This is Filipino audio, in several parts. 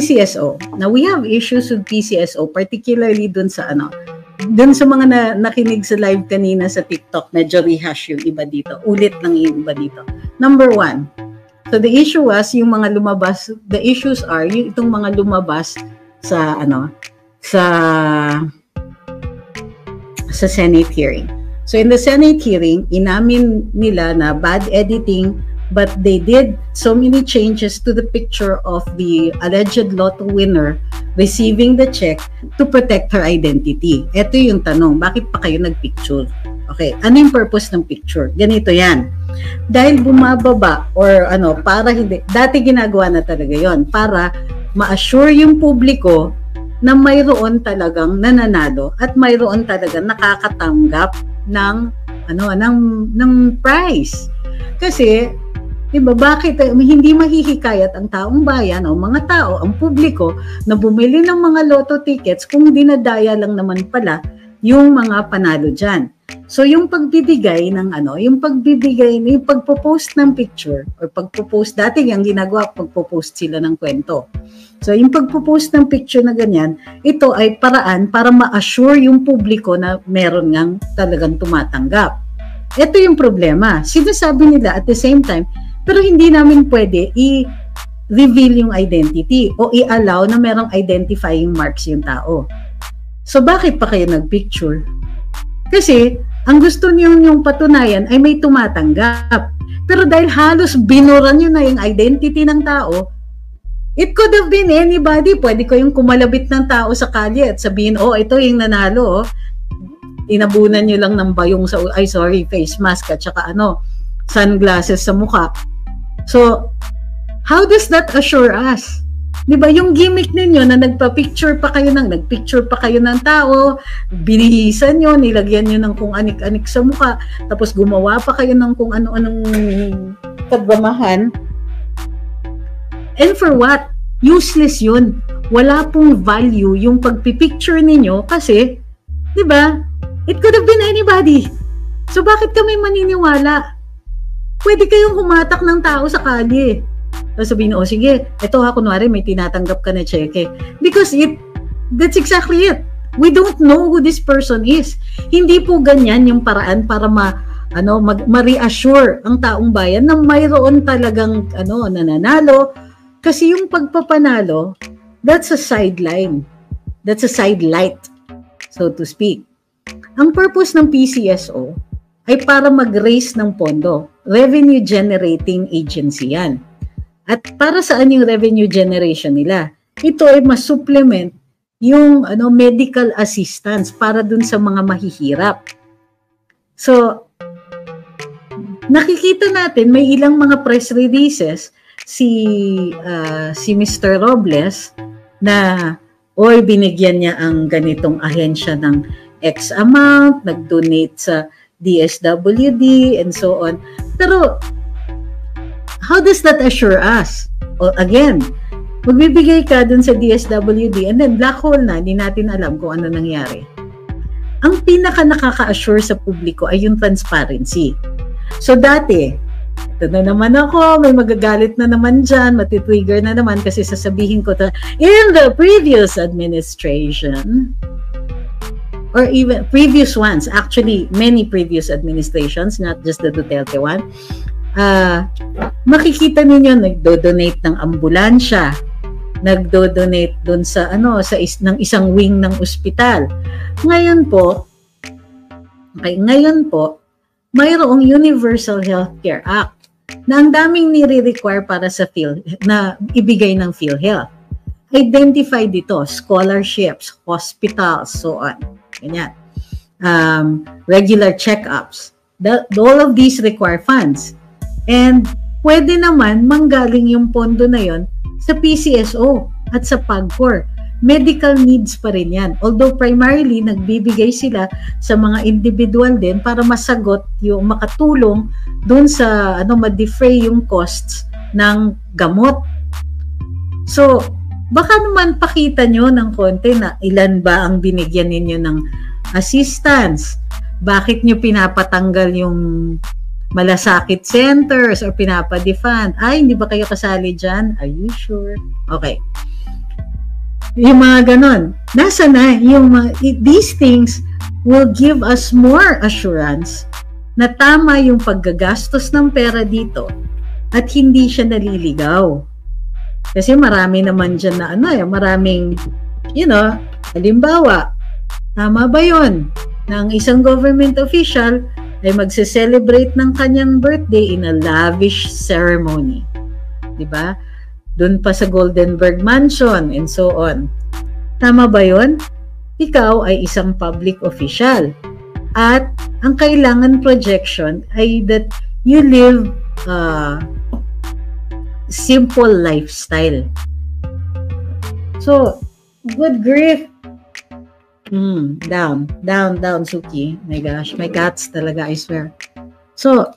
PCSO. Now, we have issues with PCSO, particularly dun sa mga nakinig sa live kanina sa TikTok, medyo rehash yung iba dito. Ulit lang yung iba dito. Number one, so the issue was yung mga lumabas, the issues are yung itong mga lumabas sa Senate hearing. So in the Senate hearing, inamin nila na bad editing, but they did so many changes to the picture of the alleged lotto winner receiving the check to protect her identity. Ito yung tanong, bakit pa kayo nagpicture? Okay, ano yung purpose ng picture? Ganito yan. Dahil bumababa or para hindi, dati ginagawa na talaga yon para ma-assure yung publiko na mayroon talagang nananalo at mayroon talagang nakakatanggap ng prize. Kasi diba, bakit hindi mahihikayat ang taong bayan o mga tao, ang publiko na bumili ng mga lotto tickets kung dinadaya lang naman pala yung mga panalo dyan. So yung pagbibigay ng yung pagpo-post ng picture or pagpo-post, dati yung ginagawa, pagpo-post sila ng kwento. So yung pagpo-post ng picture na ganyan, ito ay paraan para ma-assure yung publiko na meron ngang talagang tumatanggap. Ito yung problema. Sinasabi nila at the same time, pero hindi namin pwede i-reveal yung identity o i-allow na merong identifying marks yung tao. So bakit pa kayo nagpicture? Kasi ang gusto niyo yung patunayan ay may tumatanggap. Pero dahil halos binura niyo na yung identity ng tao, it could have been anybody. Pwede ko yung kumalabit ng tao sa kalye at sabihin, ito yung nanalo. Inabunan niyo lang ng bayong face mask at saka sunglasses sa mukha. So, how does that assure us? Diba, yung gimmick ninyo na nagpicture pa kayo ng tao, binihisan nyo, nilagyan nyo ng kung anik-anik sa mukha, tapos gumawa pa kayo ng kung ano-anong kagamahan. And for what? Useless yun. Wala pong value yung pagpipicture ninyo kasi, diba, it could have been anybody. So, bakit kami maniniwala? Pwede kayong humatak ng tao sa kalye. Tapos sabihin, sige, ito kunwari may tinatanggap ka na cheque. Because that's exactly it. We don't know who this person is. Hindi po ganyan yung paraan para ma-reassure ang taong bayan na mayroon talagang nananalo. Kasi yung pagpapanalo, that's a sideline. That's a sidelight, so to speak. Ang purpose ng PCSO ay para mag-raise ng pondo. Revenue generating agency yan. At para saan yung revenue generation nila? Ito ay mas-supplement yung medical assistance para dun sa mga mahihirap. So, nakikita natin may ilang mga press releases si Mr. Robles na binigyan niya ang ganitong ahensya ng X amount, nag-donate sa DSWD and so on. Pero how does that assure us? Again, magbibigay ka dun sa DSWD and then black hole na, hindi natin alam kung ano nangyari. Ang pinaka nakaka-assure sa publiko ay yung transparency. So dati, ito na naman ako, may magagalit na naman dyan, matitrigger na naman kasi sasabihin ko in the previous administration, or even previous ones, actually many previous administrations, not just the Duterte one, makikita ninyo nagdo-donate ng ambulansya, nagdo-donate doon sa ng isang wing ng ospital. Ngayon po, mayroong Universal Healthcare Act na ang daming nire-require para sa na ibigay ng PhilHealth. Identify dito, scholarships, hospitals, so on. Ganyan. Regular check-ups. All of these require funds. And pwede naman manggaling yung pondo na yon sa PCSO at sa PAGCOR. Medical needs pa rin yan. Although primarily, nagbibigay sila sa mga individual din para masagot yung makatulong dun sa ma-defray yung costs ng gamot. So, baka naman pakita nyo ng konti na ilan ba ang binigyan ninyo ng assistance. Bakit nyo pinapatanggal yung malasakit centers or pinapa-defund? Ay, hindi ba kayo kasali dyan? Are you sure? Okay. Yung mga ganon. Nasa na yung these things will give us more assurance na tama yung paggagastos ng pera dito at hindi siya naliligaw. Kasi marami naman dyan na maraming, halimbawa, tama ba yun na ang isang government official ay magse-celebrate ng kanyang birthday in a lavish ceremony? Diba? Doon pa sa Goldenberg Mansion and so on. Tama ba yun? Ikaw ay isang public official. At ang kailangan projection ay that you live simple lifestyle. So, good grief. Down, Suki. My gosh, my cats talaga, I swear. So,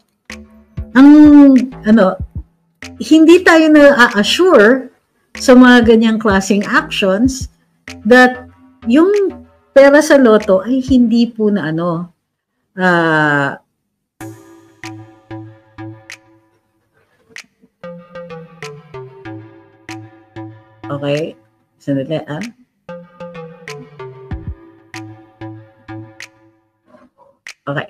hindi tayo na-assure sa mga ganyang klaseng actions that yung pera sa loto ay hindi po na okay, sandali okay.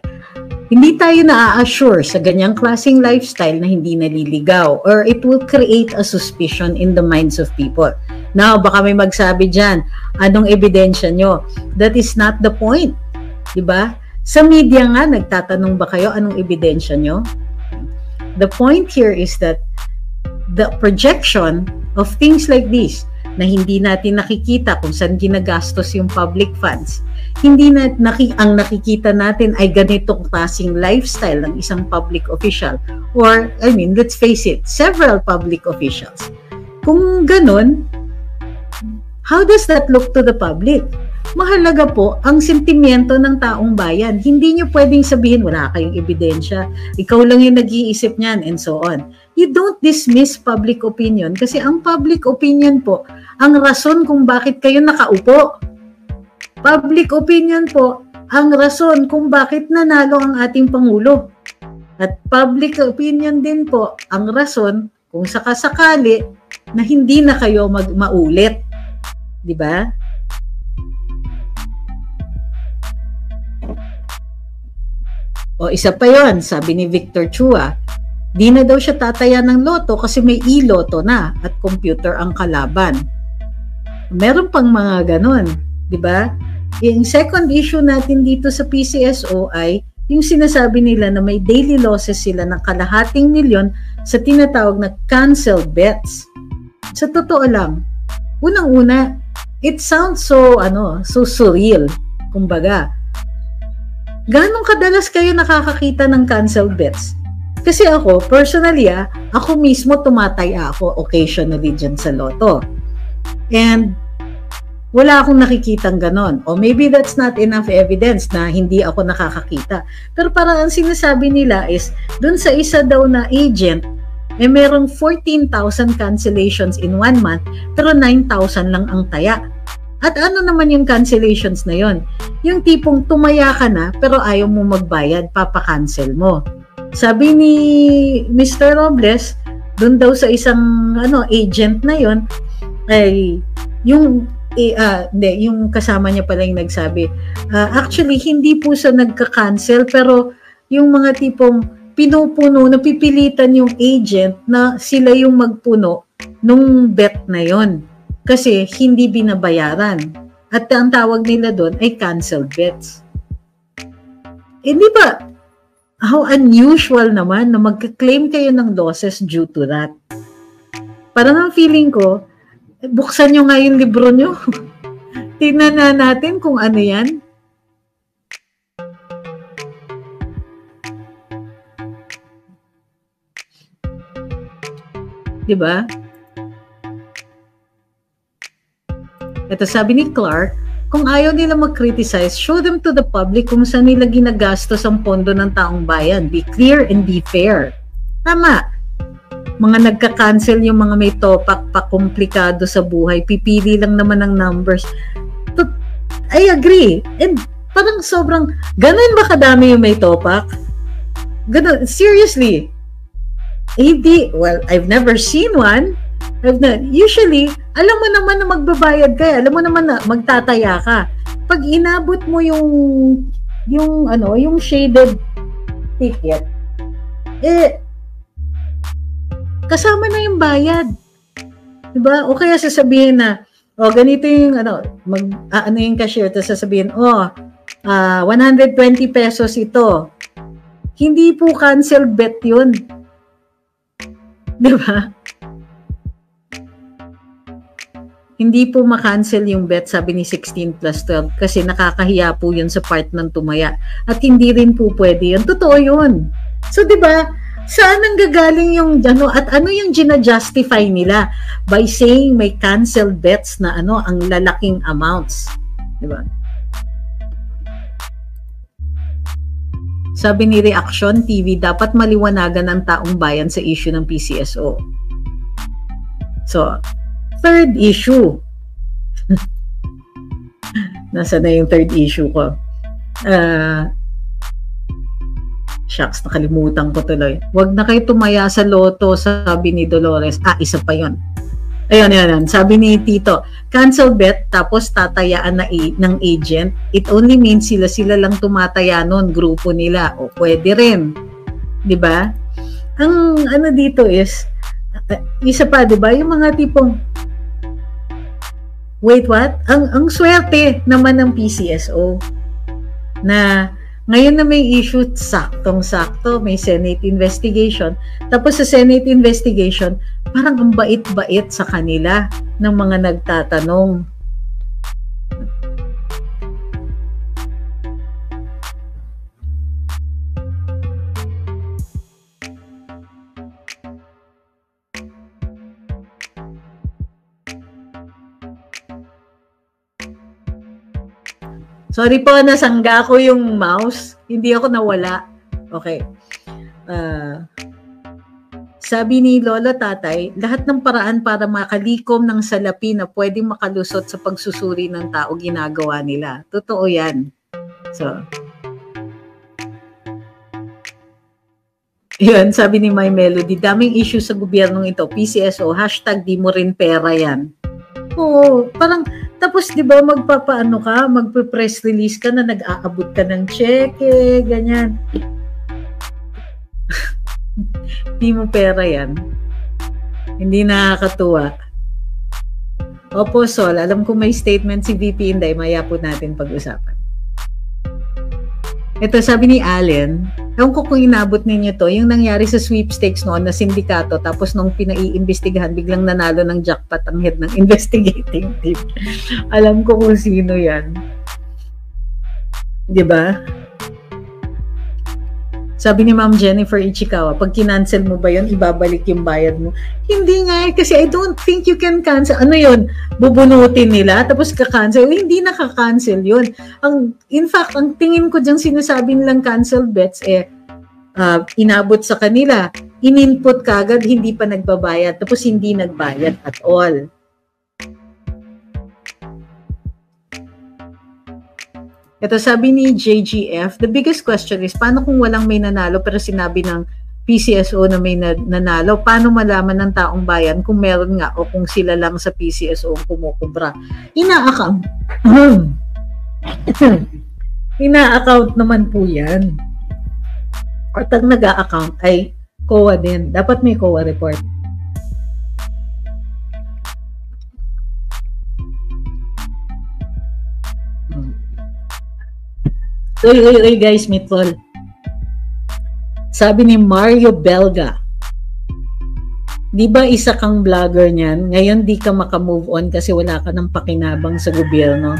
Hindi tayo na-assure sa ganyang klaseng lifestyle na hindi naliligaw, or it will create a suspicion in the minds of people. Now, baka may magsabi dyan, anong ebidensya nyo? That is not the point. Diba? Sa media nga, nagtatanong ba kayo anong ebidensya nyo? The point here is that the projection of things like this, na hindi natin nakikita kung saan ginagastos yung public funds, hindi na ang nakikita natin ay ganitong klaseng lifestyle ng isang public official, or let's face it, several public officials. Kung ganun, how does that look to the public? Mahalaga po ang sentimiento ng taong bayan. Hindi nyo pwedeng sabihin wala kayong ebidensya, ikaw lang yung nag-iisip niyan, and so on. You don't dismiss public opinion kasi ang public opinion po ang rason kung bakit kayo nakaupo. Public opinion po ang rason kung bakit nanalo ang ating Pangulo. At public opinion din po ang rason kung sakasakali na hindi na kayo maulit. Di ba? O isa pa yon, sabi ni Victor Chua, di na daw siya tataya ng loto kasi may e-loto na at computer ang kalaban. Meron pang mga ganon, di ba? Yung second issue natin dito sa PCSO ay yung sinasabi nila na may daily losses sila ng $250,000 sa tinatawag na canceled bets. Sa totoo lang, unang-una, it sounds so surreal. Kumbaga, ganong kadalas kayo nakakakita ng canceled bets? Kasi ako, personally, ako mismo tumataya ako occasionally dyan sa loto. And wala akong nakikitang ganon. O maybe that's not enough evidence na hindi ako nakakakita. Pero parang ang sinasabi nila is, dun sa isa daw na agent, merong 14,000 cancellations in 1 month, pero 9,000 lang ang taya. At ano naman yung cancellations na yon? Yung tipong tumaya ka na, pero ayaw mo magbayad, papakancel mo. Sabi ni Mr. Robles, dun daw sa isang agent na yon, ay yung kasama niya pala yung nagsabi, actually hindi po siya nagka-cancel, pero yung mga tipong pinupuno, napipilitan yung agent na sila yung magpuno nung bet na yon kasi hindi binabayaran, at ang tawag nila doon ay canceled bets. Di ba how unusual naman na magka-claim kayo ng losses due to that? Parang ang feeling ko, buksan nyo nga yung libro nyo. Tingnan na natin kung ano yan. Diba? Ito sabi ni Clark, kung ayaw nila mag-criticize, show them to the public kung saan nila ginagastos ang pondo ng taong bayan. Be clear and be fair. Tama. Mga nagka-cancel yung mga may topak pa komplikado sa buhay, pipili lang naman ng numbers. I agree. And parang sobrang, ganun ba kadami yung may topak? Ganun, seriously. Well, I've never seen one, Usually, alam mo naman na magbabayad ka, alam mo naman na magtataya ka. Pag inabot mo yung shaded ticket, kasama na yung bayad. Diba? O kaya sasabihin na, ganito yung, yung cashier, tapos sasabihin, 120 pesos ito. Hindi po cancel bet yun. Diba? Hindi po makancel yung bet, sabi ni 16 plus 12, kasi nakakahiya po yun sa part ng tumaya. At hindi rin po pwede yun. Totoo yun. So, diba, saan ang gagaling yung, at ano yung gina-justify nila? By saying may canceled bets na ang lalaking amounts. Diba? Sabi ni Reaction TV, dapat maliwanagan ng taong bayan sa issue ng PCSO. So, third issue. Nasaan na yung third issue ko? Shucks, nakalimutan ko tuloy. Huwag na kayo tumaya sa loto, sabi ni Dolores. Isa pa yon. Ayun. Sabi ni Tito, cancel bet, tapos tatayaan ng agent. It only means sila lang tumataya nun, grupo nila. O pwede rin. Diba? Ang dito is, isa pa, diba? Yung mga tipong, wait, what? Ang swerte naman ng PCSO na ngayon na may issue, saktong-sakto, may Senate investigation. Tapos sa Senate investigation, parang ang bait-bait sa kanila ng mga nagtatanong. Sorry po, nasangga ko yung mouse. Hindi ako nawala. Okay. Sabi ni Lolo Tatay, lahat ng paraan para makalikom ng salapi na pwedeng makalusot sa pagsusuri ng tao, ginagawa nila. Totoo yan. So, yun, sabi ni My Melody, daming issue sa gobyernong ito. PCSO, hashtag di mo rin pera yan. Oo, parang, tapos di ba magpapaano ka, magpe-press release ka na nag-aabot ka ng cheque, ganyan. Di mo pera yan. Hindi nakakatuwa. Opo, Sol, alam ko may statement si VP Inday, maya po natin pag-usapan. Ito, sabi ni Allen, ewan ko kung inabot ninyo to, yung nangyari sa sweepstakes noon na sindikato, tapos nung pinaiimbestigahan, biglang nanalo ng jackpot ang head ng investigating team. Alam ko kung sino yan. Diba? Sabi ni Ma'am Jennifer Ichikawa, pag kinancel mo ba yun, ibabalik yung bayad mo? Hindi nga, kasi I don't think you can cancel. Ano yun? Bubunutin nila, tapos ka-cancel. Hindi nakaka-cancel yun. In fact, ang tingin ko dyan sinasabi nilang cancel bets, inabot sa kanila, in-input kagad, hindi pa nagbabayad, tapos hindi nagbayad at all. Ito, sabi ni JGF, the biggest question is, paano kung walang may nanalo pero sinabi ng PCSO na may nanalo? Paano malaman ng taong bayan kung meron nga o kung sila lang sa PCSO ang kumukubra? Ina-account. Ina-account naman po yan. At ang nag-a-account ay COA din. Dapat may COA report. Uy guys, meatball. Sabi ni Mario Belga, di ba isa kang vlogger niyan? Ngayon di ka makamove on kasi wala ka ng pakinabang sa gobyerno.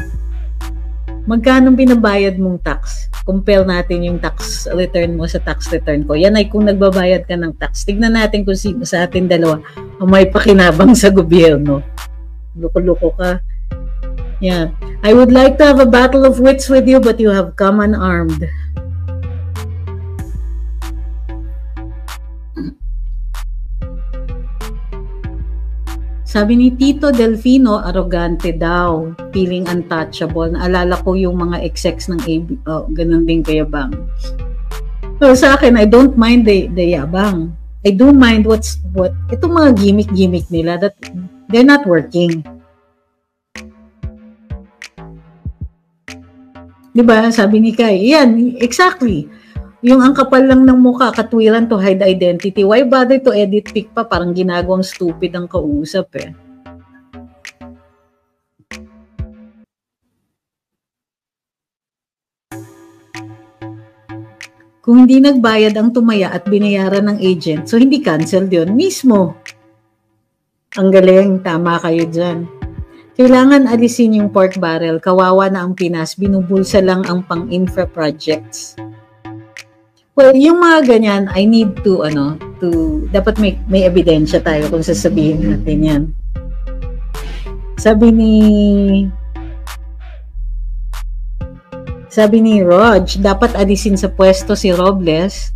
Magkano binabayad mong tax? Compare natin yung tax return mo sa tax return ko. Yan ay kung nagbabayad ka ng tax. Tignan natin kung sino sa atin dalawa ang may pakinabang sa gobyerno. Loko-loko ka. Yeah. I would like to have a battle of wits with you, but you have come unarmed. Sabi ni Tito Delfino, arrogante daw, feeling untouchable. Naalala ko yung mga execs ng AB, ganun din kayabang. So sa akin, I don't mind the yabang. I don't mind what itong mga gimmick nila that they're not working. Diba? Sabi ni Kai, yan, exactly. Yung ang kapal lang ng mukha, katwiran to hide identity. Why bother to edit pic pa? Parang ginagawang stupid ang kausap eh. Kung hindi nagbayad ang tumaya at binayaran ng agent, so hindi canceled yun mismo. Ang galing, tama kayo dyan. Kailangan alisin yung pork barrel, kawawa na ang Pinas, binubulsa lang ang pang-infra projects. Well, yung mga ganyan, I need to, dapat may ebidensya tayo kung sasabihin natin yan. Sabi ni Rog, dapat alisin sa pwesto si Robles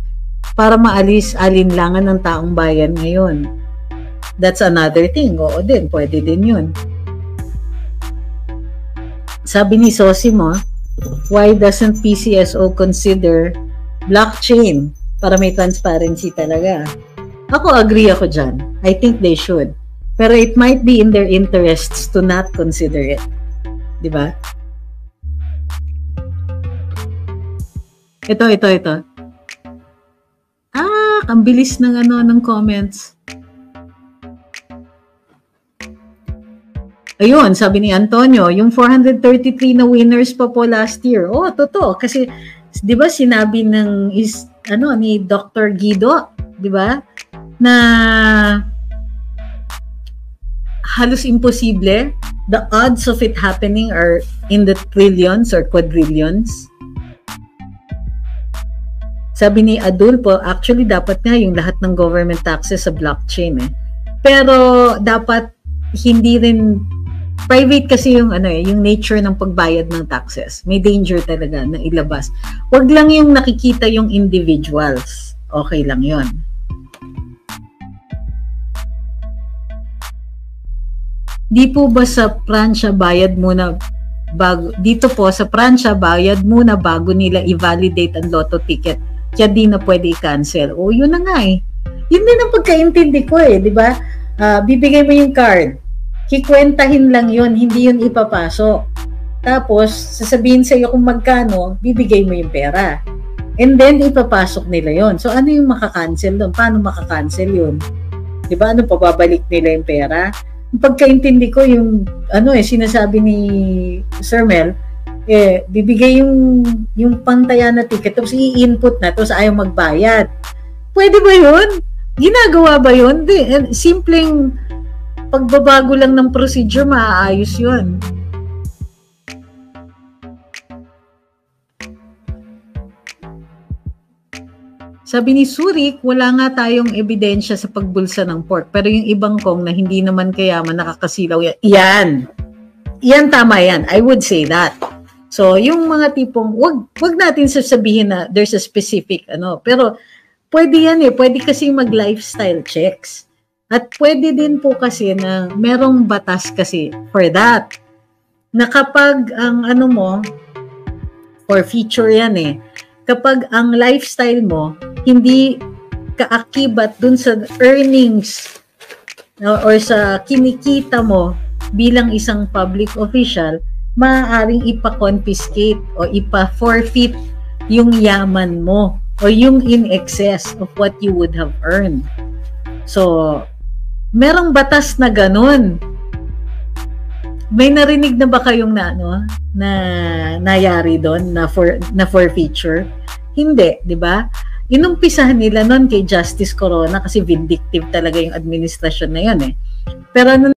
para maalis alinlangan ng taong bayan ngayon. That's another thing. Oo din, pwede din yun. Sabi ni Sosimo, why doesn't PCSO consider blockchain para may transparency talaga? Ako, agree ako dyan. I think they should. Pero it might be in their interests to not consider it. Diba? Ito. Ang bilis ng comments. Ayun, sabi ni Antonio, yung 433 na winners pa po last year. Oh, totoo. Kasi, di ba, sinabi ni Dr. Guido, di ba, na halos imposible. The odds of it happening are in the trillions or quadrillions. Sabi ni Adulfo, actually dapat nga yung lahat ng government taxes sa blockchain eh. Pero dapat hindi rin private kasi yung yung nature ng pagbayad ng taxes. May danger talaga na ilabas. Wag lang yung nakikita yung individuals. Okay lang 'yon. Di po ba sa Pransya bayad muna bago dito po sa Pransya bayad muna bago nila i-validate ang lotto ticket? Kaya di na pwede i-cancel. O, yun na nga eh. Yun din ang pagkaintindi ko eh, di ba? Bibigay mo yung card. Kikwentahin lang yun, hindi yun ipapasok. Tapos, sasabihin sa iyo kung magkano, bibigay mo yung pera. And then, ipapasok nila yun. So, ano yung makakancel doon? Paano makakancel yun? Di ba? Ano, pababalik nila yung pera? Ang pagkaintindi ko, yung, sinasabi ni Sir Mel, bibigay yung pantaya na ticket tapos i-input na tapos ayaw magbayad. Pwede ba yun? Ginagawa ba yun? Simpleng pagbabago lang ng procedure, maaayos yun. Sabi ni Surik, wala nga tayong ebidensya sa pagbulsa ng pork pero yung ibang kong na hindi naman kayaman nakakasilaw yan. Yan tama yan. I would say that. So, yung mga tipong, wag natin sasabihin na there's a specific, pero pwede yan eh. Pwede kasi mag-lifestyle checks. At pwede din po kasi na merong batas kasi for that. Na kapag ang for feature yan eh. Kapag ang lifestyle mo, hindi kaakibat dun sa earnings or sa kinikita mo bilang isang public official, maaaring ipa-confiscate o ipa-forfeit yung yaman mo o yung in excess of what you would have earned. So, merong batas na ganun. May narinig na ba kayong na nayari doon na forfeiture? Hindi, di ba? Inumpisahan nila noon kay Justice Corona kasi vindictive talaga yung administrasyon na yun eh. Pero